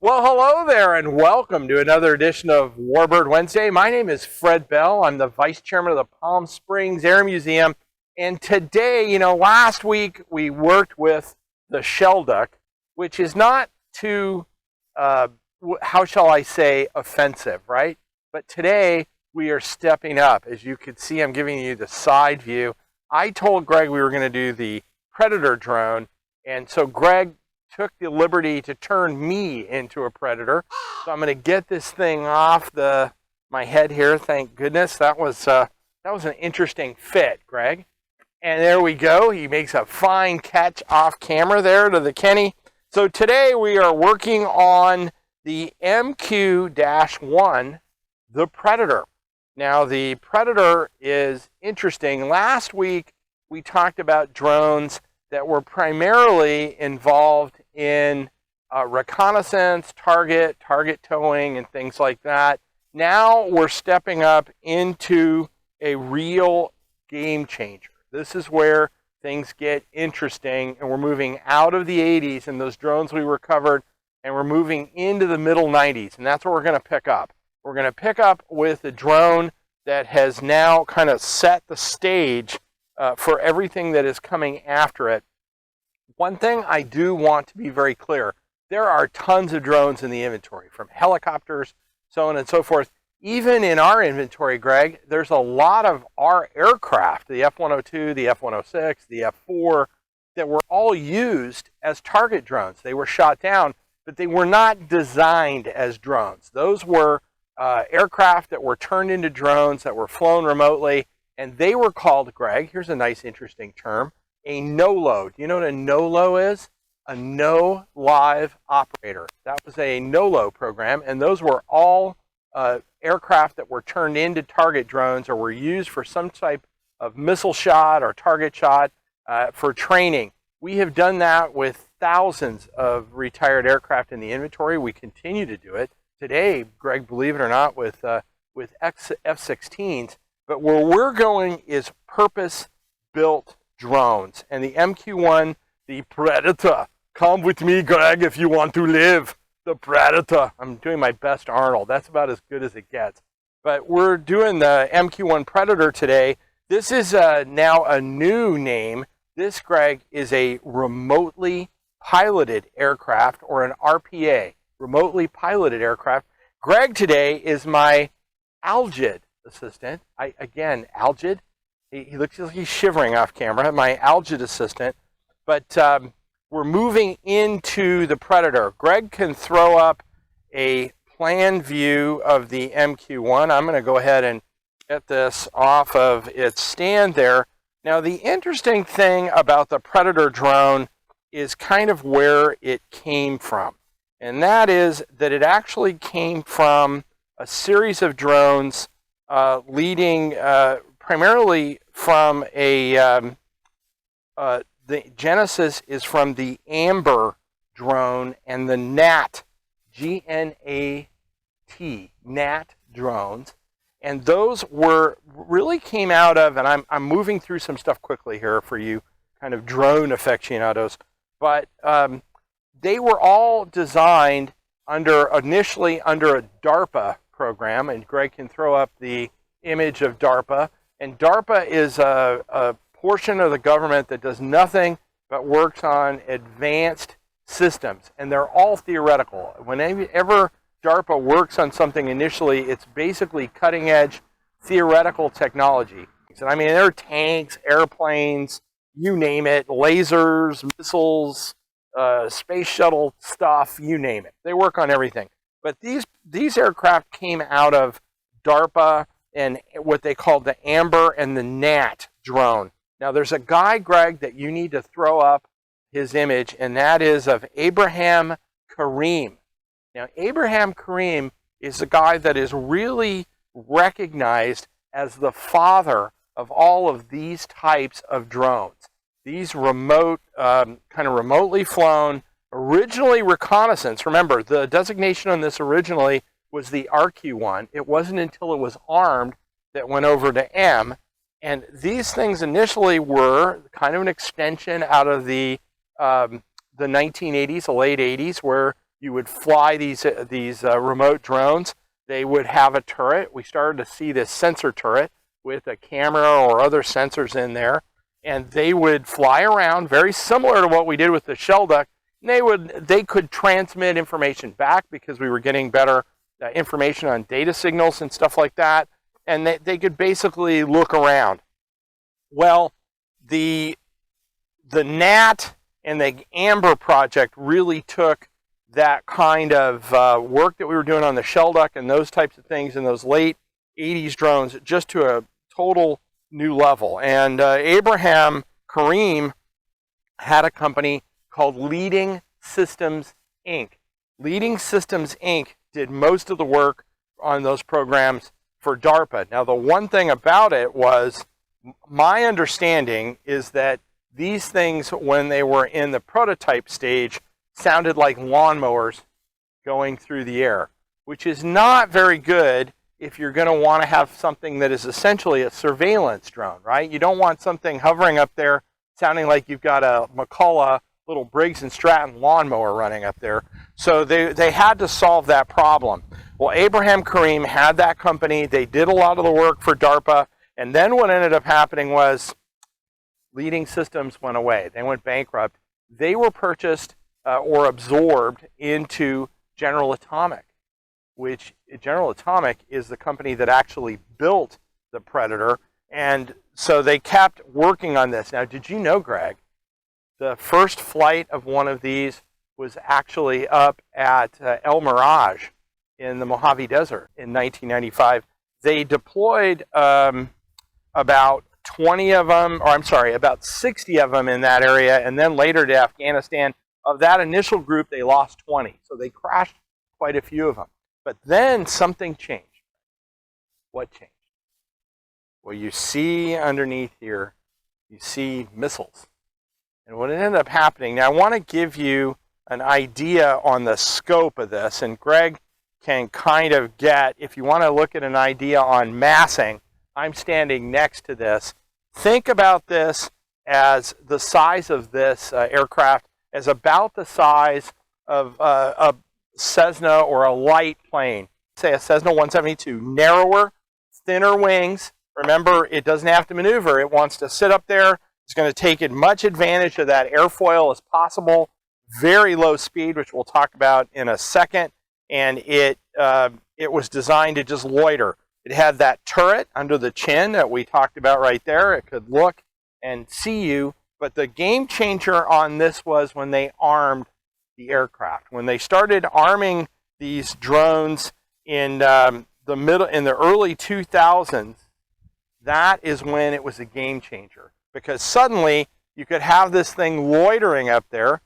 Well, hello there, and welcome to another edition of Warbird Wednesday. My name is Fred Bell. I'm the Vice Chairman of the Palm Springs Air Museum. And today, last week we worked with the shell duck, which is not too, how shall I say, offensive, right? But today we are stepping up. As you can see, I'm giving you the side view. I told Greg we were going to do the Predator drone, and so Greg took the liberty to turn me into a predator. So I'm going to get this thing off my head here. Thank goodness. That was an interesting fit, Greg. And there we go. He makes a fine catch off camera there to the Kenny. So today we are working on the MQ-1, the Predator. Now the Predator is interesting. Last week we talked about drones that were primarily involved in reconnaissance, target towing, and things like that. Now we're stepping up into a real game changer. This is where things get interesting, and we're moving out of the 80s and those drones we recovered, and we're moving into the middle 90s, and that's what we're going to pick up. We're going to pick up with a drone that has now kind of set the stage for everything that is coming after it. One thing I do want to be very clear, there are tons of drones in the inventory, from helicopters, so on and so forth. Even in our inventory, Greg, there's a lot of our aircraft, the F-102, the F-106, the F-4, that were all used as target drones. They were shot down, but they were not designed as drones. Those were aircraft that were turned into drones that were flown remotely, and they were called, Greg, here's a nice interesting term, a no-low. Do you know what a no-low is? A no live operator. That was a no-low program, and those were all aircraft that were turned into target drones or were used for some type of missile shot or target shot for training. We have done that with thousands of retired aircraft in the inventory. We continue to do it today, Greg, believe it or not, with F-16s. But where we're going is purpose-built drones. And the MQ-1, the Predator. Come with me, Greg, if you want to live. The Predator. I'm doing my best Arnold. That's about as good as it gets. But we're doing the MQ-1 Predator today. This is now a new name. This, Greg, is a remotely piloted aircraft, or an RPA, remotely piloted aircraft. Greg today is my Algid assistant. Algid. He looks like he's shivering off camera, my Algid assistant. But we're moving into the Predator. Greg can throw up a plan view of the MQ-1. I'm going to go ahead and get this off of its stand there. Now, the interesting thing about the Predator drone is kind of where it came from. And that is that it actually came from a series of drones leading primarily from the genesis is from the Amber drone and the Gnat, G-N-A-T, Gnat drones. And those really came out of, and I'm moving through some stuff quickly here for you kind of drone aficionados, but they were all designed initially under a DARPA program, and Greg can throw up the image of DARPA. And DARPA is a portion of the government that does nothing but works on advanced systems, and they're all theoretical. Whenever DARPA works on something initially, it's basically cutting-edge theoretical technology. I mean, there are tanks, airplanes, you name it, lasers, missiles, space shuttle stuff, you name it. They work on everything. But these aircraft came out of DARPA and what they called the Amber and the Gnat drone. Now, there's a guy, Greg, that you need to throw up his image, and that is of Abraham Karim. Now, Abraham Karim is a guy that is really recognized as the father of all of these types of drones. These remote, kind of remotely flown, originally reconnaissance. Remember, the designation on this originally was the RQ-1. It wasn't until it was armed that went over to M. And these things initially were kind of an extension out of the 1980s, the late 80s, where you would fly these remote drones. They would have a turret. We started to see this sensor turret with a camera or other sensors in there, and they would fly around, very similar to what we did with the shell duck. And they could transmit information back because we were getting better information on data signals and stuff like that, and they could basically look around. Well, the NAT and the Amber project really took that kind of work that we were doing on the shell duck and those types of things in those late 80s drones just to a total new level. And Abraham Karim had a company called Leading Systems, Inc. Leading Systems, Inc. did most of the work on those programs for DARPA. Now, the one thing about it was, my understanding is that these things, when they were in the prototype stage, sounded like lawnmowers going through the air, which is not very good if you're going to want to have something that is essentially a surveillance drone, right? You don't want something hovering up there sounding like you've got a McCulloch little Briggs & Stratton lawnmower running up there. So they had to solve that problem. Well, Abraham Karim had that company. They did a lot of the work for DARPA. And then what ended up happening was Leading Systems went away. They went bankrupt. They were purchased or absorbed into General Atomic, which General Atomic is the company that actually built the Predator. And so they kept working on this. Now, did you know, Greg, the first flight of one of these was actually up at El Mirage in the Mojave Desert in 1995. They deployed about 20 of them, or I'm sorry, about 60 of them in that area, and then later to Afghanistan. Of that initial group, they lost 20. So they crashed quite a few of them. But then something changed. What changed? Well, you see underneath here, you see missiles. And what ended up happening, now I want to give you an idea on the scope of this, and Greg can kind of get, if you want to look at an idea on massing, I'm standing next to this. Think about this as the size of this aircraft as about the size of a Cessna or a light plane. Say a Cessna 172, narrower, thinner wings. Remember, it doesn't have to maneuver. It wants to sit up there. It's going to take as much advantage of that airfoil as possible. Very low speed, which we'll talk about in a second. And it was designed to just loiter. It had that turret under the chin that we talked about right there. It could look and see you. But the game changer on this was when they armed the aircraft. When they started arming these drones in the early 2000s, that is when it was a game changer. Because suddenly you could have this thing loitering up there.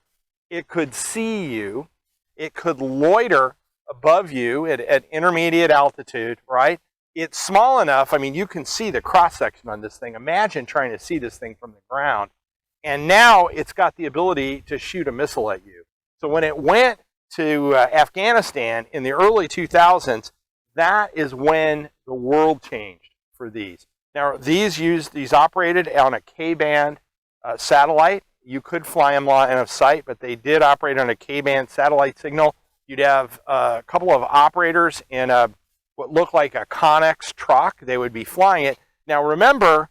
It could see you. It could loiter above you at intermediate altitude, right? It's small enough. I mean, you can see the cross-section on this thing. Imagine trying to see this thing from the ground. And now it's got the ability to shoot a missile at you. So when it went to Afghanistan in the early 2000s, that is when the world changed for these. Now, these operated on a K-band satellite. You could fly them line of sight, but they did operate on a K-band satellite signal. You'd have a couple of operators in what looked like a Connex truck. They would be flying it. Now, remember,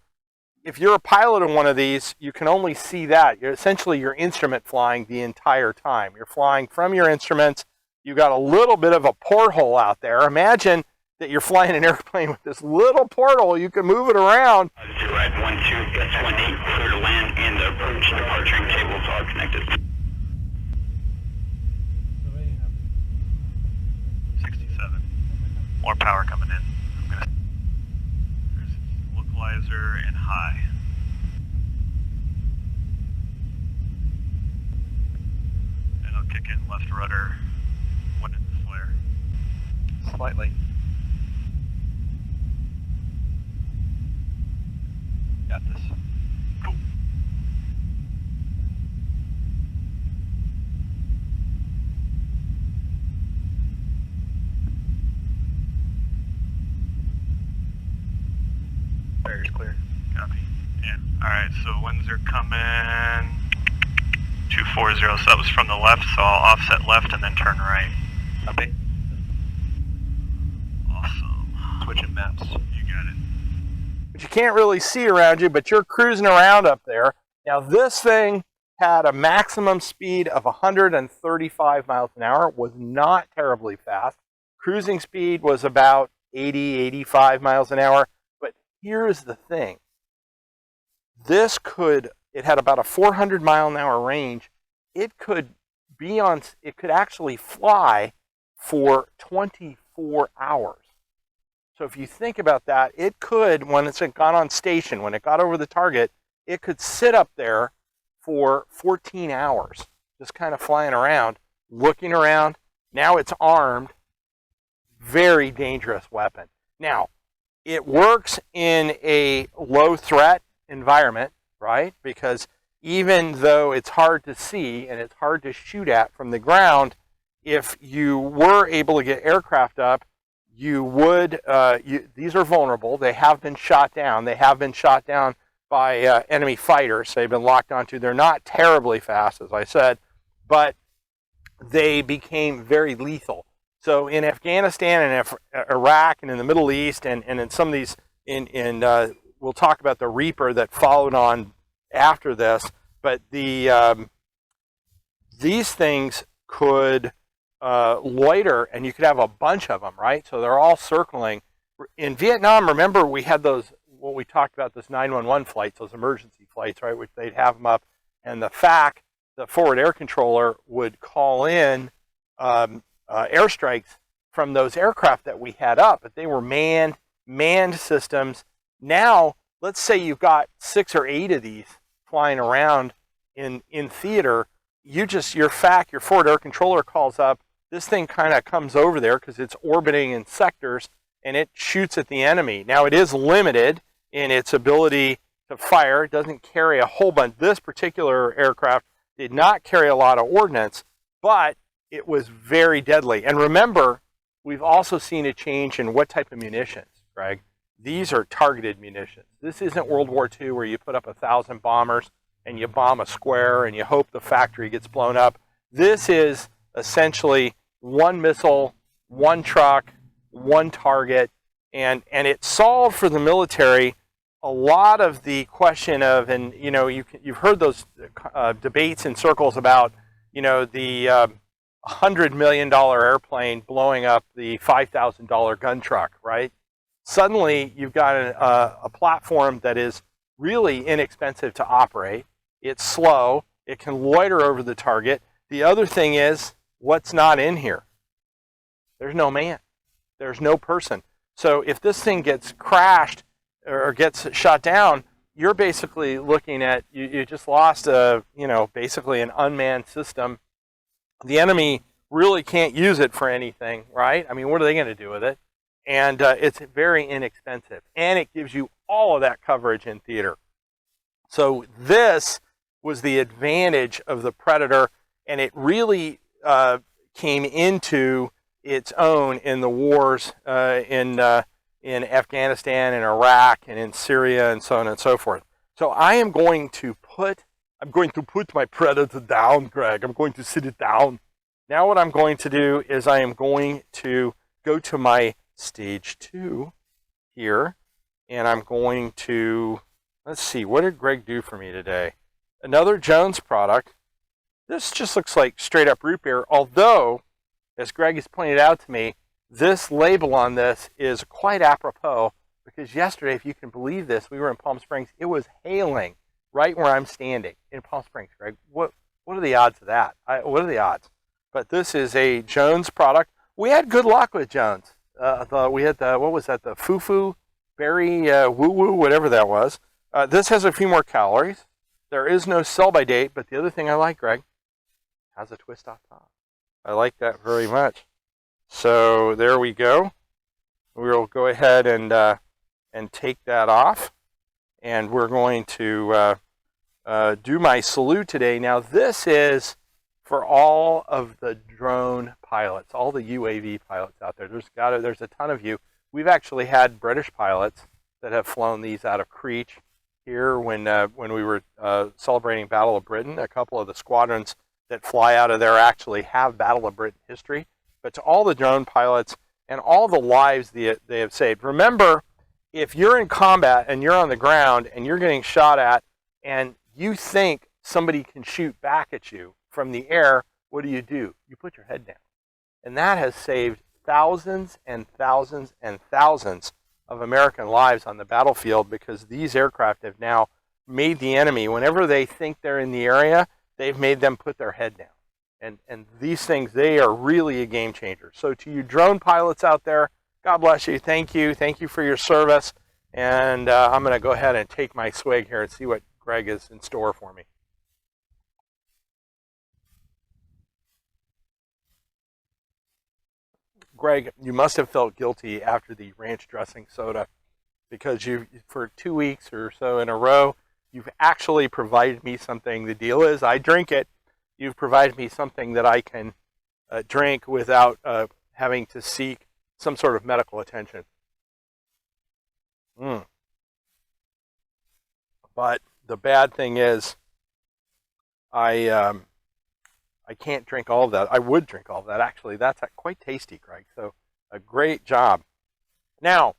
if you're a pilot in one of these, you can only see that. You're essentially your instrument flying the entire time. You're flying from your instruments. You've got a little bit of a porthole out there. Imagine that you're flying an airplane with this little porthole. You can move it around. 0 at 12, S18, clear to land, and the approach departure cables are connected. 67. More power coming in. There's localizer and high. And I'll kick in left rudder when it's flare. Slightly. Got this. Cool. Fire's clear. Copy. And alright, so winds are coming 240, so that was from the left, so I'll offset left and then turn right. Copy. Awesome. Switching maps. You got it. But you can't really see around you, but you're cruising around up there. Now this thing had a maximum speed of 135 miles an hour. It was not terribly fast. Cruising speed was about 80, 85 miles an hour. But here's the thing. It had about a 400 mile an hour range. It could actually fly for 24 hours. So if you think about that, it could, when it's gone on station, when it got over the target, it could sit up there for 14 hours, just kind of flying around, looking around. Now it's armed. Very dangerous weapon. Now, it works in a low threat environment, right? Because even though it's hard to see and it's hard to shoot at from the ground, if you were able to get aircraft up, you would, these are vulnerable. They have been shot down. They have been shot down by enemy fighters. They've been locked onto. They're not terribly fast, as I said, but they became very lethal. So in Afghanistan and Iraq and in the Middle East and in some of these, we'll talk about the Reaper that followed on after this, but these things could loiter, and you could have a bunch of them, right? So they're all circling. In Vietnam, remember, we had those, what we talked about, those 911 flights, those emergency flights, right, which they'd have them up, and the FAC, the forward air controller, would call in airstrikes from those aircraft that we had up, but they were manned systems. Now, let's say you've got 6 or 8 of these flying around in theater. Your FAC, your forward air controller, calls up. This thing kind of comes over there because it's orbiting in sectors, and it shoots at the enemy. Now, it is limited in its ability to fire. It doesn't carry a whole bunch. This particular aircraft did not carry a lot of ordnance, but it was very deadly. And remember, we've also seen a change in what type of munitions, Greg. These are targeted munitions. This isn't World War II where you put up 1,000 bombers and you bomb a square and you hope the factory gets blown up. This is essentially one missile, one truck, one target, and it solved for the military a lot of the question of, and you've heard those debates in circles about, the $100 million airplane blowing up the $5,000 gun truck, right? Suddenly, you've got a platform that is really inexpensive to operate. It's slow. It can loiter over the target. The other thing is, what's not in here? There's no man. There's no person. So if this thing gets crashed or gets shot down, you're basically looking at, you just lost basically an unmanned system. The enemy really can't use it for anything, right? I mean, what are they going to do with it? And it's very inexpensive. And it gives you all of that coverage in theater. So this was the advantage of the Predator, and it really came into its own in the wars in Afghanistan and Iraq and in Syria and so on and so forth. So I'm going to put my Predator down, Greg. I'm going to sit it down. Now what I'm going to do is I am going to go to my stage 2 here, and I'm going to, let's see, what did Greg do for me today? Another Jones product. This just looks like straight up root beer, although, as Greg has pointed out to me, this label on this is quite apropos, because yesterday, if you can believe this, we were in Palm Springs. It was hailing right where I'm standing in Palm Springs, Greg. What are the odds of that? What are the odds? But this is a Jones product. We had good luck with Jones. We had the, what was that, the Fufu Berry Woo Woo, whatever that was. This has a few more calories. There is no sell-by date, but the other thing I like, Greg, has a twist off top. I like that very much. So there we go. We'll go ahead and take that off, and we're going to do my salute today. Now this is for all of the drone pilots, all the UAV pilots out there. There's a ton of you. We've actually had British pilots that have flown these out of Creech. here when we were celebrating Battle of Britain. A couple of the squadrons that fly out of there actually have Battle of Britain history. But to all the drone pilots and all the lives they have saved, remember, if you're in combat and you're on the ground and you're getting shot at and you think somebody can shoot back at you from the air, what do? You put your head down. And that has saved thousands and thousands and thousands of American lives on the battlefield, because these aircraft have now made the enemy, whenever they think they're in the area, they've made them put their head down. And these things, they are really a game changer. So to you drone pilots out there, God bless you. Thank you. Thank you for your service. And I'm going to go ahead and take my swig here and see what Greg is in store for me. Greg, you must have felt guilty after the ranch dressing soda, because you, for 2 weeks or so in a row, you've actually provided me something. The deal is I drink it. You've provided me something that I can drink without having to seek some sort of medical attention. But the bad thing is I can't drink all of that. I would drink all of that. Actually, that's quite tasty, Greg. So a great job. Now,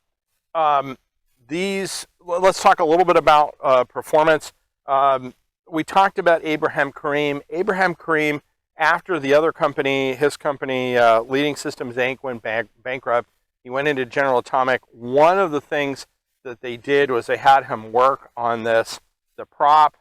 let's talk a little bit about performance. We talked about Abraham Karim. Abraham Karim, after the other company, his company, Leading Systems Inc., went bankrupt, he went into General Atomic. One of the things that they did was they had him work on the prop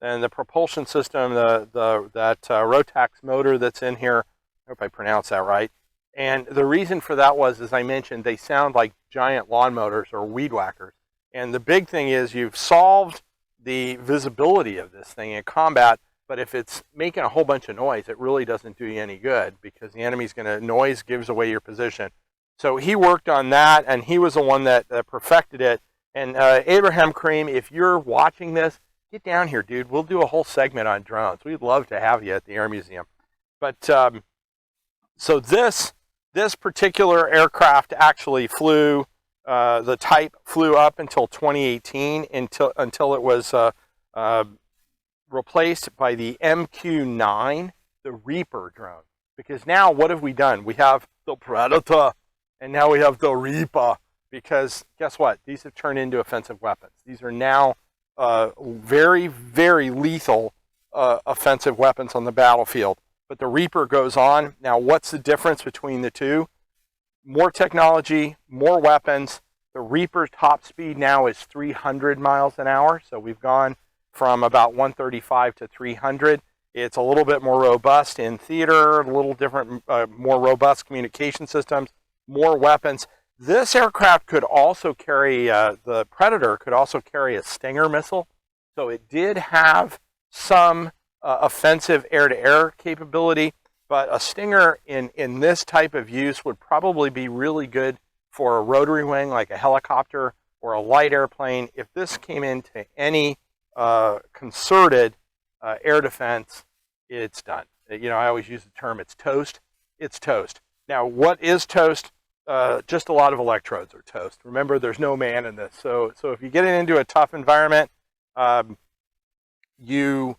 and the propulsion system, that Rotax motor that's in here. I hope I pronounced that right. And the reason for that was, as I mentioned, they sound like giant lawn motors or weed whackers. And the big thing is you've solved the visibility of this thing in combat, but if it's making a whole bunch of noise, it really doesn't do you any good, because the enemy's noise gives away your position. So he worked on that, and he was the one that perfected it. And Abraham Karim, if you're watching this, get down here, dude. We'll do a whole segment on drones. We'd love to have you at the Air Museum. But so this particular aircraft actually flew, the type flew up until 2018, until it was replaced by the MQ-9, the Reaper drone. Because now what have we done? We have the Predator, and now we have the Reaper. Because guess what? These have turned into offensive weapons. These are now very, very lethal offensive weapons on the battlefield. But the Reaper goes on. Now, what's the difference between the two? More technology, more weapons. The Reaper's top speed now is 300 miles an hour. So we've gone from about 135 to 300. It's a little bit more robust in theater, a little different, more robust communication systems, more weapons. This aircraft could also carry, the Predator could also carry a Stinger missile. So it did have some offensive air-to-air capability, but a Stinger in this type of use would probably be really good for a rotary wing, like a helicopter or a light airplane. If this came into any concerted air defense, it's done. You know, I always use the term, it's toast. It's toast. Now, what is toast? Just a lot of electrodes are toast. Remember, there's no man in this. So if you get it into a tough environment, you're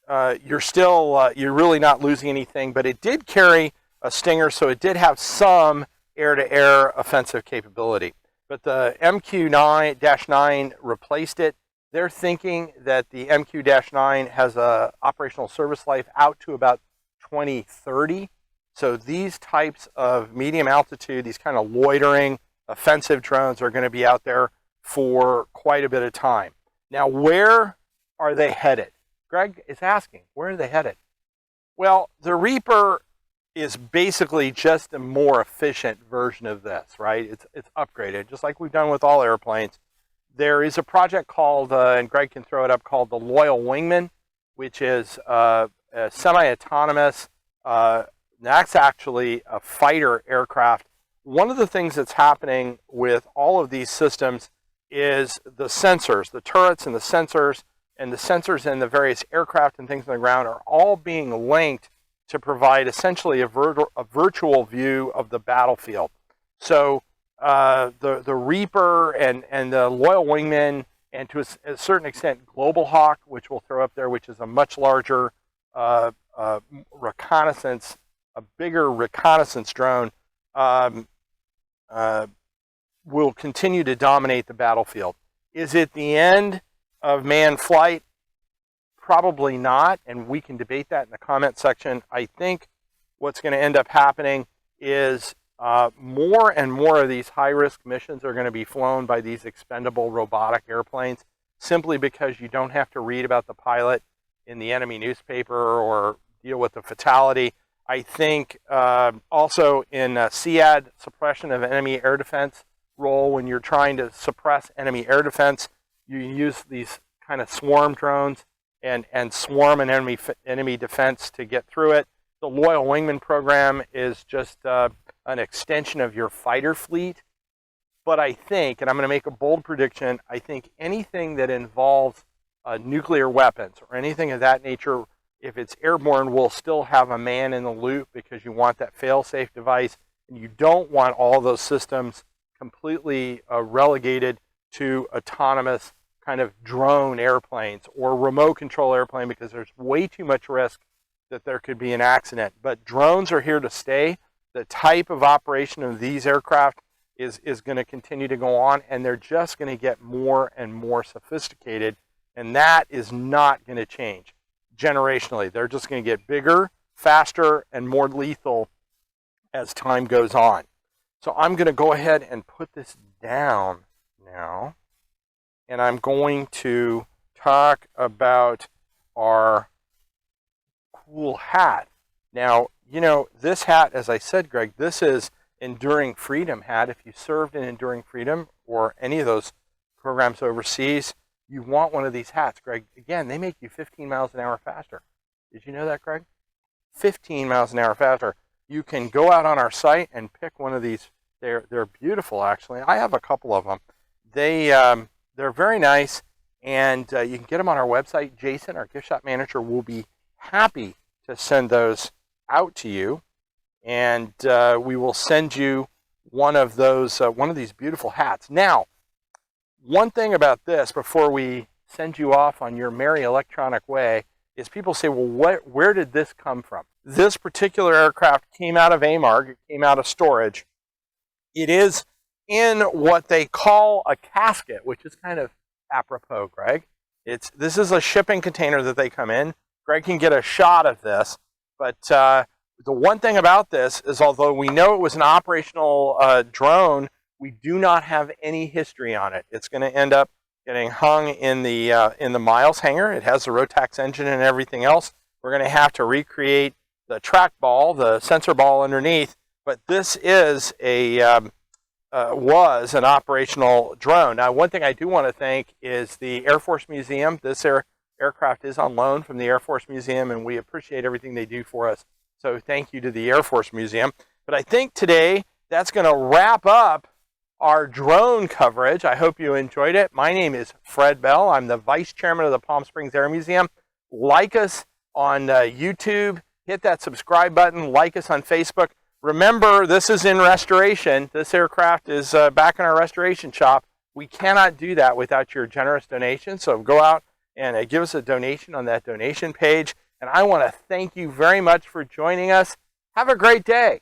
really not losing anything. But it did carry a Stinger, so it did have some air-to-air offensive capability. But the MQ-9 replaced it. They're thinking that the MQ-9 has a operational service life out to about 2030. So these types of medium altitude, these kind of loitering offensive drones are going to be out there for quite a bit of time. Now, where are they headed? Greg is asking, where are they headed? Well, the Reaper is basically just a more efficient version of this, right? It's upgraded, just like we've done with all airplanes. There is a project called, and Greg can throw it up, called the Loyal Wingman, which is a semi-autonomous, that's actually a fighter aircraft. One of the things that's happening with all of these systems is the sensors, the turrets and the sensors in the various aircraft and things on the ground are all being linked to provide essentially a virtual view of the battlefield. So the Reaper and the Loyal Wingman and to a certain extent Global Hawk, which we'll throw up there, which is a much larger reconnaissance, a bigger reconnaissance drone, will continue to dominate the battlefield. Is it the end of manned flight? Probably not, and we can debate that in the comment section. I think what's going to end up happening is more and more of these high-risk missions are going to be flown by these expendable robotic airplanes, simply because you don't have to read about the pilot in the enemy newspaper or deal with the fatality. I think also in SEAD, suppression of enemy air defense role, when you're trying to suppress enemy air defense, you use these kind of swarm drones and swarm an enemy defense to get through it. The Loyal Wingman program is just an extension of your fighter fleet. But I think, and I'm going to make a bold prediction, I think anything that involves nuclear weapons or anything of that nature, if it's airborne, will still have a man in the loop, because you want that fail-safe device, and you don't want all those systems completely relegated to autonomous kind of drone airplanes or remote control airplane, because there's way too much risk that there could be an accident. But drones are here to stay. The type of operation of these aircraft is going to continue to go on, and they're just going to get more and more sophisticated, and that is not going to change generationally. They're just going to get bigger, faster, and more lethal as time goes on. So I'm going to go ahead and put this down now, and I'm going to talk about our cool hat. Now, you know, this hat, as I said, Greg, this is Enduring Freedom hat. If you served in Enduring Freedom or any of those programs overseas, you want one of these hats, Greg. Again, they make you 15 miles an hour faster. Did you know that, Greg? 15 miles an hour faster. You can go out on our site and pick one of these. They're beautiful, actually. I have a couple of them. They're very nice, and you can get them on our website. Jason, our gift shop manager, will be happy to send those out to you, and we will send you one of these beautiful hats. Now, one thing about this before we send you off on your merry electronic way is people say, well, where did this come from? This particular aircraft came out of AMARG. It came out of storage. It is in what they call a casket, which is kind of apropos, Greg. This is a shipping container that they come in. Greg can get a shot of this, but the one thing about this is, although we know it was an operational drone, we do not have any history on it. It's going to end up getting hung in the Miles hangar. It has the Rotax engine and everything else. We're going to have to recreate the trackball, the sensor ball underneath, but this is was an operational drone. Now, one thing I do want to thank is the Air Force Museum. This aircraft is on loan from the Air Force Museum, and we appreciate everything they do for us. So thank you to the Air Force Museum. But I think today that's going to wrap up our drone coverage. I hope you enjoyed it. My name is Fred Bell. I'm the Vice Chairman of the Palm Springs Air Museum. Like us on YouTube. Hit that subscribe button. Like us on Facebook. Remember, this is in restoration. This aircraft is back in our restoration shop. We cannot do that without your generous donation. So go out and give us a donation on that donation page. And I want to thank you very much for joining us. Have a great day.